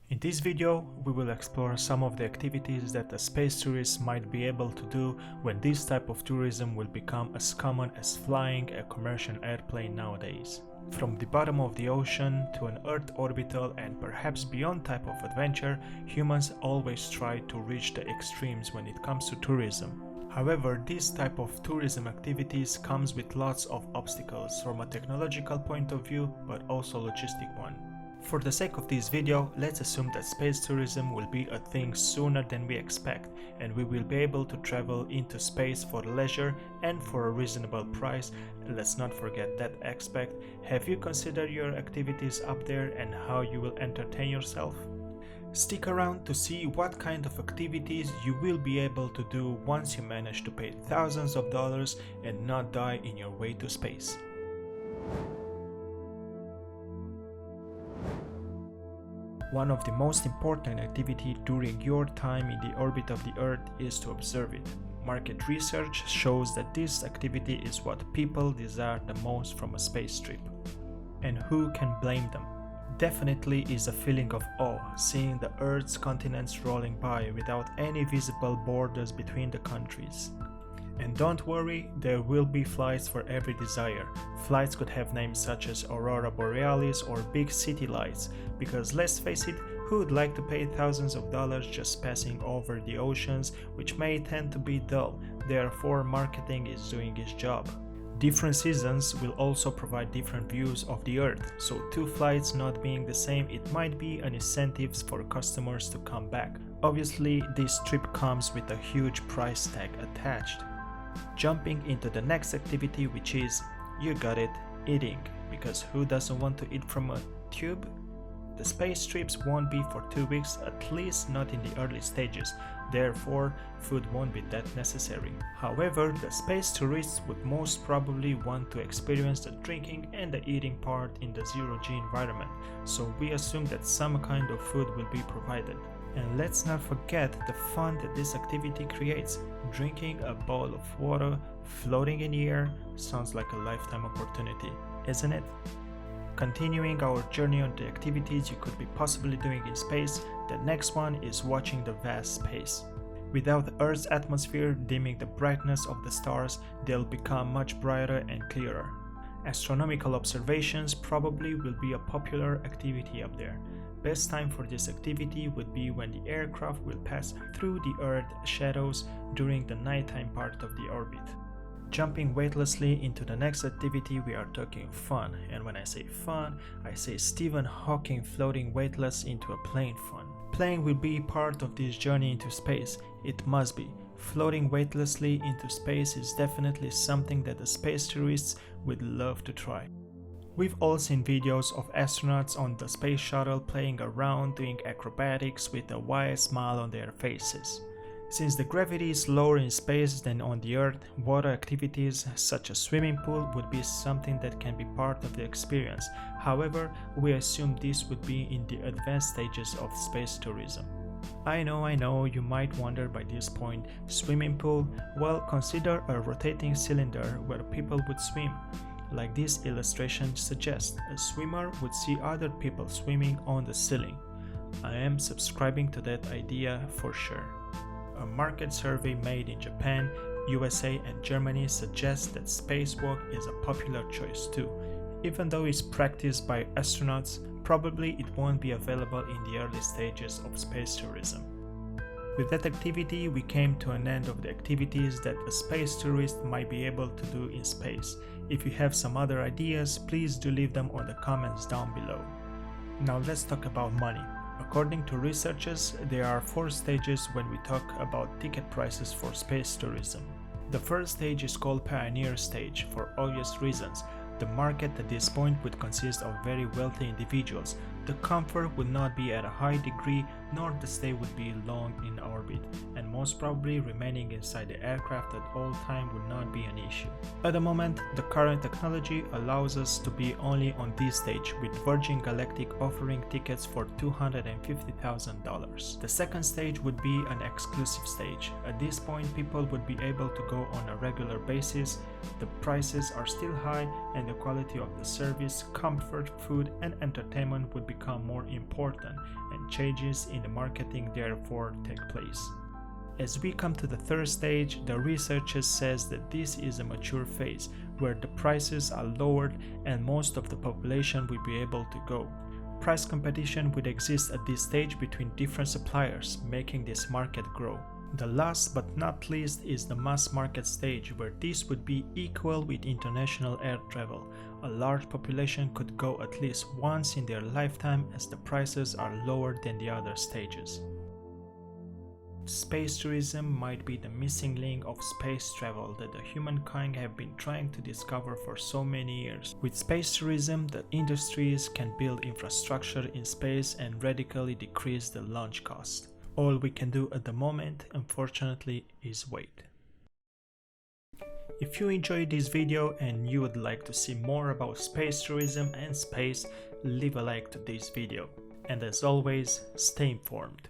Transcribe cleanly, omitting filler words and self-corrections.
In this video, we will explore some of the activities that a space tourist might be able to do when this type of tourism will become as common as flying a commercial airplane nowadays. From the bottom of the ocean to an Earth orbital and perhaps beyond type of adventure, humans always try to reach the extremes when it comes to tourism. However, this type of tourism activities comes with lots of obstacles from a technological point of view, but also logistic one. For the sake of this video, let's assume that space tourism will be a thing sooner than we expect, and we will be able to travel into space for leisure and for a reasonable price. Let's not forget that aspect. Have you considered your activities up there and how you will entertain yourself? Stick around to see what kind of activities you will be able to do once you manage to pay thousands of dollars and not die in your way to space. One of the most important activities during your time in the orbit of the Earth is to observe it. Market research shows that this activity is what people desire the most from a space trip. And who can blame them? Definitely is a feeling of awe, seeing the Earth's continents rolling by without any visible borders between the countries. And don't worry, there will be flights for every desire. Flights could have names such as Aurora Borealis or Big City Lights, because let's face it, who would like to pay thousands of dollars just passing over the oceans, which may tend to be dull, therefore marketing is doing its job. Different seasons will also provide different views of the Earth, so two flights not being the same, it might be an incentive for customers to come back. Obviously, this trip comes with a huge price tag attached. Jumping into the next activity, which is, you got it, eating, because who doesn't want to eat from a tube? The space trips won't be for 2 weeks, at least not in the early stages, therefore food won't be that necessary. However, the space tourists would most probably want to experience the drinking and the eating part in the zero-G environment, so we assume that some kind of food will be provided. And let's not forget the fun that this activity creates. Drinking a bowl of water, floating in the air, sounds like a lifetime opportunity, isn't it? Continuing our journey on the activities you could be possibly doing in space, the next one is watching the vast space. Without the Earth's atmosphere dimming the brightness of the stars, they'll become much brighter and clearer. Astronomical observations probably will be a popular activity up there. Best time for this activity would be when the aircraft will pass through the Earth's shadows during the nighttime part of the orbit. Jumping weightlessly into the next activity, we are talking fun, and when I say fun, I say Stephen Hawking floating weightless into a plane fun. Playing will be part of this journey into space, it must be. Floating weightlessly into space is definitely something that the space tourists would love to try. We've all seen videos of astronauts on the space shuttle playing around doing acrobatics with a wide smile on their faces. Since the gravity is lower in space than on the Earth, water activities such as swimming pool would be something that can be part of the experience. However, we assume this would be in the advanced stages of space tourism. I know, you might wonder by this point, swimming pool? Well, consider a rotating cylinder where people would swim. Like this illustration suggests, a swimmer would see other people swimming on the ceiling. I am subscribing to that idea for sure. A market survey made in Japan, USA and Germany suggests that spacewalk is a popular choice too. Even though it's practiced by astronauts, probably it won't be available in the early stages of space tourism. With that activity, we came to an end of the activities that a space tourist might be able to do in space. If you have some other ideas, please do leave them on the comments down below. Now let's talk about money. According to researchers, there are 4 stages when we talk about ticket prices for space tourism. The first stage is called Pioneer Stage for obvious reasons. The market at this point would consist of very wealthy individuals. The comfort would not be at a high degree, nor the stay would be long in orbit, and most probably remaining inside the aircraft at all time would not be an issue. At the moment, the current technology allows us to be only on this stage, with Virgin Galactic offering tickets for $250,000. The second stage would be an exclusive stage. At this point, people would be able to go on a regular basis. The prices are still high, and the quality of the service, comfort, food, and entertainment would be become more important, and changes in the marketing therefore take place. As we come to the third stage, the researchers says that this is a mature phase where the prices are lowered and most of the population will be able to go. Price competition would exist at this stage between different suppliers, making this market grow. The last but not least is the mass market stage, where this would be equal with international air travel. A large population could go at least once in their lifetime as the prices are lower than the other stages. Space tourism might be the missing link of space travel that the humankind have been trying to discover for so many years. With space tourism, the industries can build infrastructure in space and radically decrease the launch cost. All we can do at the moment, unfortunately, is wait. If you enjoyed this video and you would like to see more about space tourism and space, leave a like to this video. And as always, stay informed.